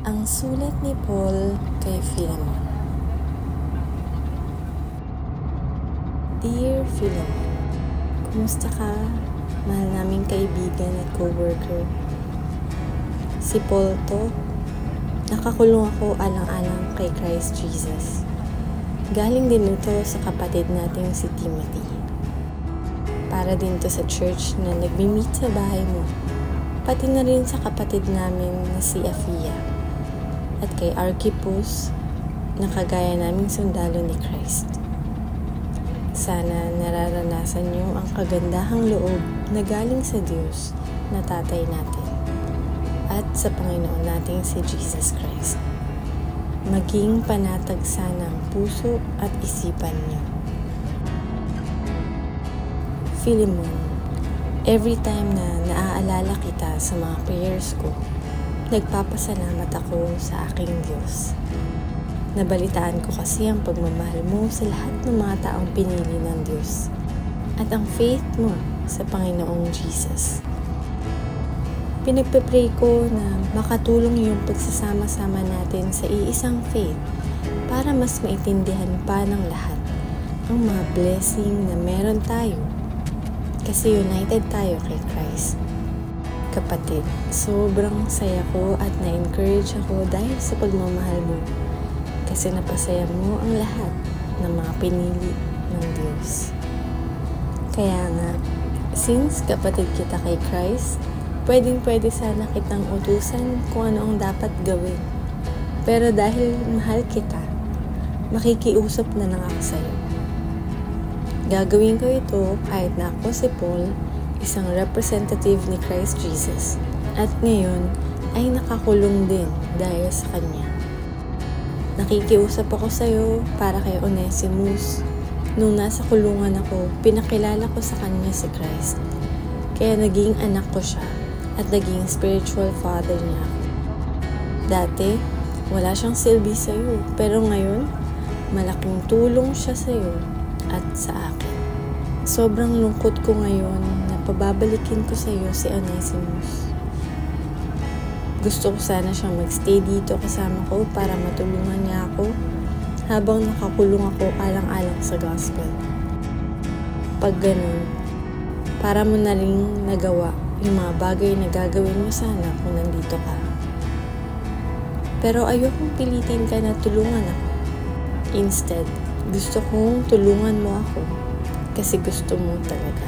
Ang sulat ni Paul kay Philemon. Dear Philemon, kumusta ka, mahal naming kaibigan at co-worker? Si Paul to. Nakakulong ako alang-alang kay Christ Jesus. Galing din ito sa kapatid nating si Timothy. Para din to sa church na nagmi-meet sa bahay mo. Pati na rin sa kapatid namin na si Afia. At kay Archippus, na kagaya naming sundalo ni Christ. Sana nararanasan niyo ang kagandahang loob na galing sa Diyos na Tatay natin at sa Panginoon nating si Jesus Christ. Maging panatag sana ang puso at isipan niyo. Philemon, every time na naaalala kita sa mga prayers ko, nagpapasalamat ako sa aking Diyos. Nabalitaan ko kasi ang pagmamahal mo sa lahat ng mga taong pinili ng Diyos at ang faith mo sa Panginoong Jesus. Pinagpe-pray ko na makatulong yung pagsasama-sama natin sa iisang faith para mas maintindihan pa ng lahat ang mga blessing na meron tayo kasi united tayo kay Christ. Kapatid, sobrang saya ko at na-encourage ako dahil sa pagmamahal mo kasi napasaya mo ang lahat ng mga pinili ng Diyos. Kaya nga, since kapatid kita kay Christ, pwedeng-pwede sana kitang utusan kung ano ang dapat gawin. Pero dahil mahal kita, makikiusap na lang ako sa'yo. Gagawin ko ito kahit na ako si Paul, isang representative ni Christ Jesus, at ngayon ay nakakulong din dahil sa Kanya. Nakikiusap ako sa iyo para kay Onesimus. Nung nasa kulungan ako, pinakilala ko sa kanya si Christ. Kaya naging anak ko siya at naging spiritual father niya ako. Dati, wala siyang silbi sa iyo, pero ngayon, malaking tulong siya sa iyo at sa akin. Sobrang lungkot ko ngayon na pababalikin ko sa iyo si Onesimus. Gusto ko sana siyang magstay dito kasama ko para matulungan niya ako habang nakakulong ako alang-alang sa gospel. Pag ganun, para mo na rin nagawa yung mga bagay na gagawin mo sana kung nandito ka. Pero ayokong pilitin ka na tulungan ako. Instead, gusto kong tulungan mo ako kasi gusto mo talaga.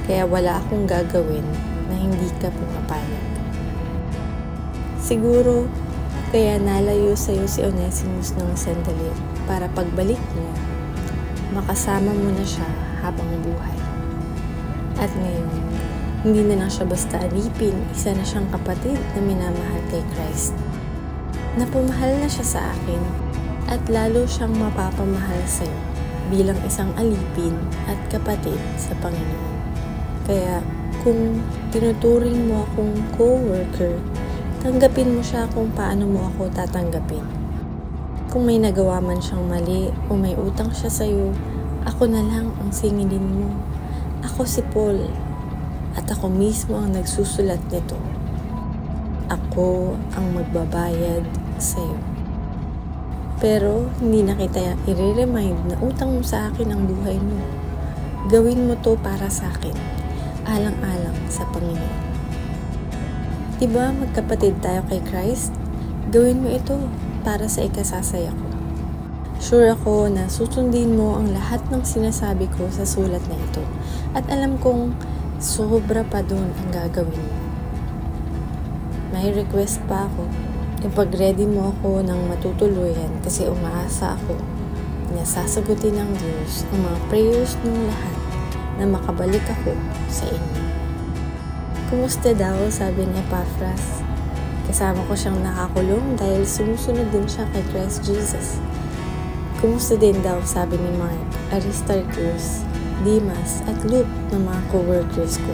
Kaya wala akong gagawin na hindi ka pumapayag. Siguro, kaya nalayo sa'yo si Onesimus ng sandali para pagbalik niya, makasama mo na siya habang buhay. At ngayon, hindi na lang siya basta alipin, isa na siyang kapatid na minamahal kay Christ. Napamahal na siya sa akin at lalo siyang mapapamahal sa'yo bilang isang alipin at kapatid sa Panginoon. Kaya kung tinuturing mo akong co-worker, tanggapin mo siya kung paano mo ako tatanggapin. Kung may nagawa man siyang mali o may utang siya sa'yo, ako na lang ang singilin mo. Ako si Paul at ako mismo ang nagsusulat nito. Ako ang magbabayad sa'yo. Pero hindi na kita i-remind na utang mo sa akin ang buhay mo. Gawin mo to para sa akin, alang-alang sa Panginoon. Diba magkapatid tayo kay Christ? Gawin mo ito para sa ikasasaya ko. Sure ako na susundin mo ang lahat ng sinasabi ko sa sulat na ito. At alam kong sobra pa dun ang gagawin mo. May request pa ako. Ipag-ready mo ako ng matutuluyan kasi umaasa ako na sasagutin ng Diyos ang mga prayers ng lahat na makabalik ako sa inyo. Kumusta daw, sabi ni Epaphras. Kasama ko siyang nakakulong dahil sumusunod din siya kay Christ Jesus. Kumusta din daw, sabi ni Mark, Aristarchus, Demas at Luke ng mga co-workers ko.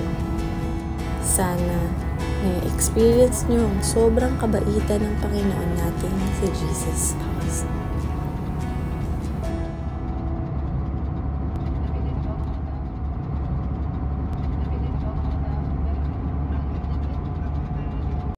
Sana na-experience nyo ang sobrang kabaitan ng Panginoon natin si Jesus Christ.